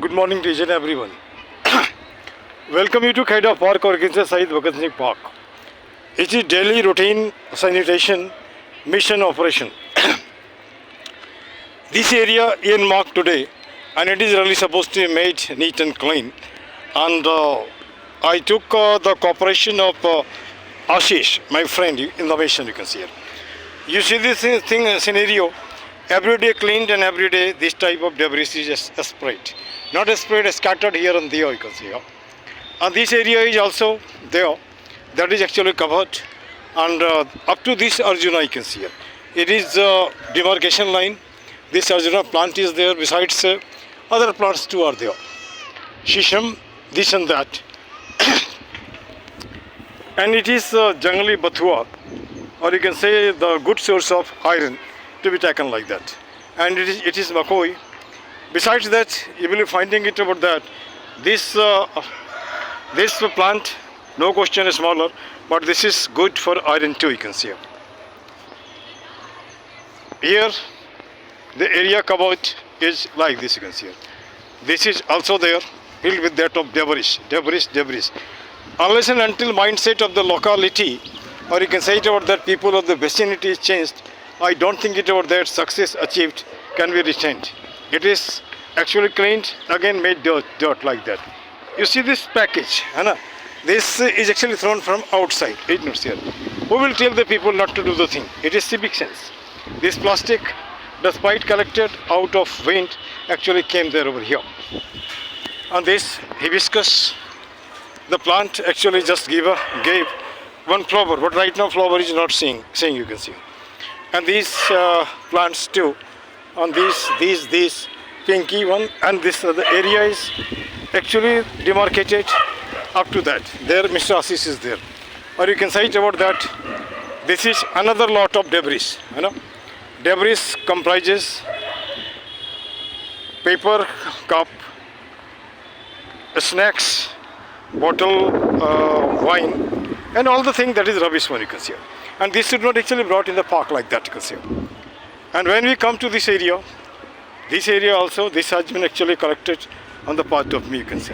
Good morning to each and everyone. Welcome you to Khaida Park or Kinsa Said Bhagat Singh Park. It is daily routine sanitation mission operation. This area earmarked today and it is really supposed to be made neat and clean. And I took the cooperation of Ashish, my friend in the mission you can see here. You see this scenario, every day cleaned and every day this type of debris is just sprayed. Not sprayed, scattered here and there you can see here. And this area is also there, that is actually covered. And up to this Arjuna you can see here. It is demarcation line. This Arjuna plant is there, besides other plants too are there. Shisham, this and that. And it is generally Bathua, or you can say the good source of iron to be taken like that. And it is Makoi. Besides that, you will be finding it about that. This plant, no question is smaller, but this is good for iron too, you can see. Here, the area covered is like this, you can see. This is also there, filled with that of debris. Unless and until mindset of the locality, or you can say it about that people of the vicinity is changed, I don't think it about that success achieved can be retained. It is actually cleaned, again made dirt like that. You see this package, this is actually thrown from outside. Ignorance here. Who will tell the people not to do the thing? It is civic sense. This plastic, despite collected out of wind, actually came there over here. And this hibiscus, the plant actually just gave one flower, but right now flower is not seeing you can see. And these plants too, on these pinky one, and this the area is actually demarcated up to that. There Mr. Assis is there. Or you can say it about that, this is another lot of debris. Debris comprises paper, cup, snacks, bottle, wine, and all the things that is rubbish one you can see. And this is not actually brought in the park like that you can see. And when we come to this area also, this has been actually collected on the part of me you can see.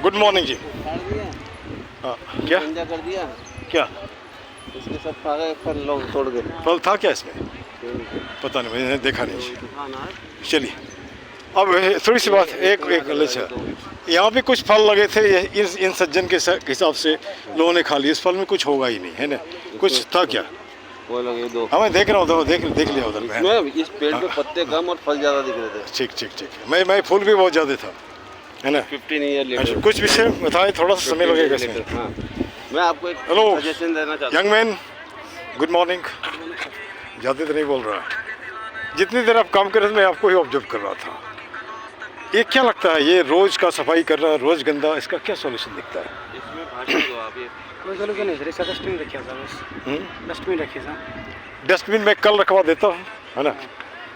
Good morning जी। क्या कर दिया क्या इसके सब खा गए, फल लोग तोड़ गए। फल था क्या इसमें? पता नहीं, मैंने देखा नहीं। चलिए अब थोड़ी सी बात एक अच्छा, यहाँ पे कुछ फल लगे थे, इन सज्जन के हिसाब से लोगों ने खा लिया। इस फल में कुछ होगा ही नहीं है ना, कुछ था क्या? वो लगे दो। हाँ मैं देख रहा हूँ, देख लिया उधर में। इस पेड़ पे पत्ते कम और फल ज़्यादा दिख रहे थे। ठीक। मैं फूल भी बहुत ज़्यादा था, है ना। 15 ईयर लेटर। कुछ विषय बताएं, थोड़ा सा समय लगेगा इसमें। हाँ, मैं आपको एक सजेशन देना चाहता हूँ। Young man, good morning. ज़्यादा तो नहीं बोल रहा, जितनी देर आप काम कर रहे थे मैं आपको ही ऑब्जर्व कर रहा था। ये क्या लगता है, ये रोज़ का सफाई कर रहा है, रोज़ गंदा, इसका क्या सॉल्यूशन दिखता है? इसमें भाषण दो आप, ये कोई सोल्यूशन नहीं सर, इसका डस्टबिन रखिए सर, बस डस्टबिन रखिए सर। डस्टबिन में कल रखवा देता हूँ, है ना।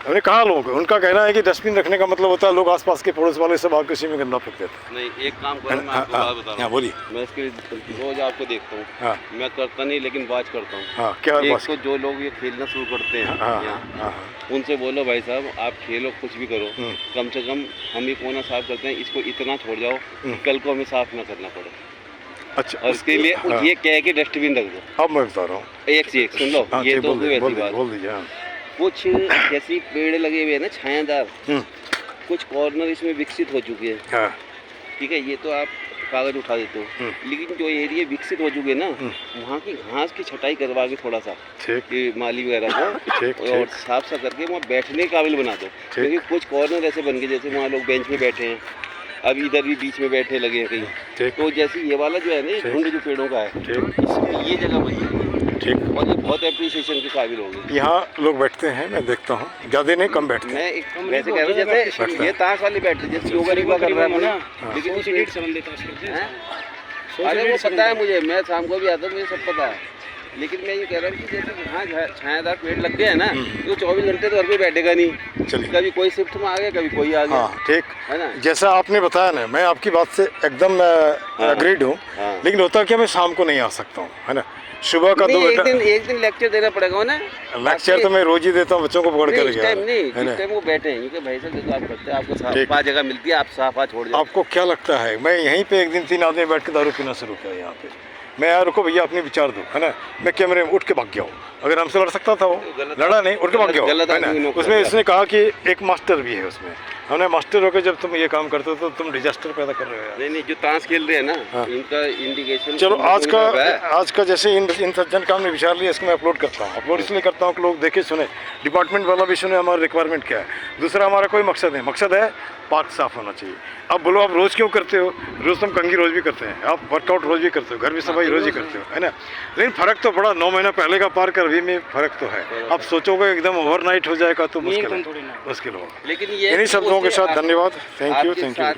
हमने कहा लोग, उनका कहना है कि डस्टबिन रखने का मतलब होता है लोग आसपास के पड़ोस वाले सब आकर उसी में गंदा फेंक देते हैं। नहीं, एक काम करो, मैं आपको बात बता रहा हूँ। बोलिए। मैं इसके रोज आपको देखता हूँ, मैं करता नहीं लेकिन बात करता हूँ। क्या एक तो जो लोग ये खेलना शुरू करते हैं, उनसे बोलो भाई साहब आप खेलो, कुछ भी करो, कम से कम हम ये कोना साफ करते हैं, इसको इतना छोड़ जाओ कल को हमें साफ ना करना पड़े। अच्छा, और इसके लिए ये कह के डस्टबिन रख दो। अब मैं बता रहा हूँ, एक से एक सुन लो, ये तो कोई ऐसी बात बोल दीजिए। कुछ जैसी पेड़ लगे हुए हैं ना छायादार, कुछ कॉर्नर इसमें विकसित हो चुके हैं। ठीक है, ये तो आप कागज उठा देते हो, लेकिन जो एरिया विकसित हो चुके ना, वहाँ की घास की छटाई करवा के थोड़ा सा माली वगैरह को और साफ सा करके वहाँ बैठने के काबिल बना दो। क्योंकि कुछ कॉर्नर ऐसे बन गए जैसे वहाँ लोग बेंच में बैठे हैं, अब इधर भी बीच में बैठे लगे हैं कहीं, तो जैसे ये वाला जो है ना, झुंड जो पेड़ों का है, इसमें ये जगह बन जाएगी। ठीक, और ये बहुत एप्रिसिएशन की काबिल होगी। यहाँ लोग बैठते हैं, मैं देखता हूँ, ज़्यादा नहीं, कम बैठते हैं। मैं एक वैसे कह रहा हूँ जैसे ये ताश वाली बैठते जैसे योगा कर रहा है ना, लेकिन अरे वो पता है मुझे, मैं शाम को भी आता हूँ, मुझे सब पता है। लेकिन मैं ये कह रहा हूँ कि जैसे यहाँ छायादार पेड़ लग गए हैं ना, तो 24 घंटे तो घर पे बैठेगा नहीं। चलिए, कभी कोई शिफ्ट में आ गया, कभी कोई आ गया। हाँ ठीक है ना, जैसा आपने बताया ना, मैं आपकी बात से एकदम एग्रीड हूँ। लेकिन होता क्या, मैं शाम को नहीं आ सकता हूँ, है ना। सुबह का 2 नहीं, घंटा एक दिन लेक्चर देना पड़ेगा उन्हें। लेक्चर तो मैं रोज ही देता हूँ बच्चों को पकड़ नहीं, कर इस गया टाइम नहीं, है ना। जिस टाइम वो बैठे हैं, क्योंकि भाई साहब देखो आप करते हैं, आपको ठीक। साफा जगह मिलती है, आप साफा छोड़ जाओ। आपको क्या लगता है मैं यहीं पे एक दिन 3 आदमी बैठ के दारू पीना शुरू किया यहाँ पे, मैं यार रुको भैया अपने विचार दो, है ना। मैं कैमरे में उठ के भाग गया हूँ, अगर हमसे लड़ सकता था वो, गलत- लड़ा नहीं, उठ के भाग गया गलत है आदमी ना। नौकर उसमें है। इसने कहा कि एक मास्टर भी है उसमें, हमने मास्टर होकर जब तुम ये काम करते हो तो तुम डिजास्टर पैदा कर रहे हो यार। नहीं नहीं, जो ताश खेल रहे हैं ना, हाँ। इनका इंडिकेशन। चलो आज का जैसे इन सज्जन का हमने विचार लिया, इसको मैं अपलोड करता हूँ। अपलोड इसलिए करता हूँ कि लोग देखे सुने, डिपार्टमेंट वाला भी सुने हमारा रिक्वायरमेंट क्या है। दूसरा हमारा कोई मकसद है, मकसद है पार्क साफ होना चाहिए। अब बोलो आप रोज़ क्यों करते हो, रोज़ तुम कंघी रोज़ भी करते हैं, आप वर्कआउट रोज़ भी करते हो, घर भी सफाई रोज़ ही करते हो, है ना। लेकिन फ़र्क तो बड़ा 9 महीना पहले का पार्क और अभी में फ़र्क तो है। आप सोचोगे एकदम ओवरनाइट हो जाएगा तो मुश्किल है, थोड़ी ना। मुश्किल होगा। लेकिन ये इन्हीं शब्दों के साथ आप- धन्यवाद, थैंक यू आपके थैंक यू। साथ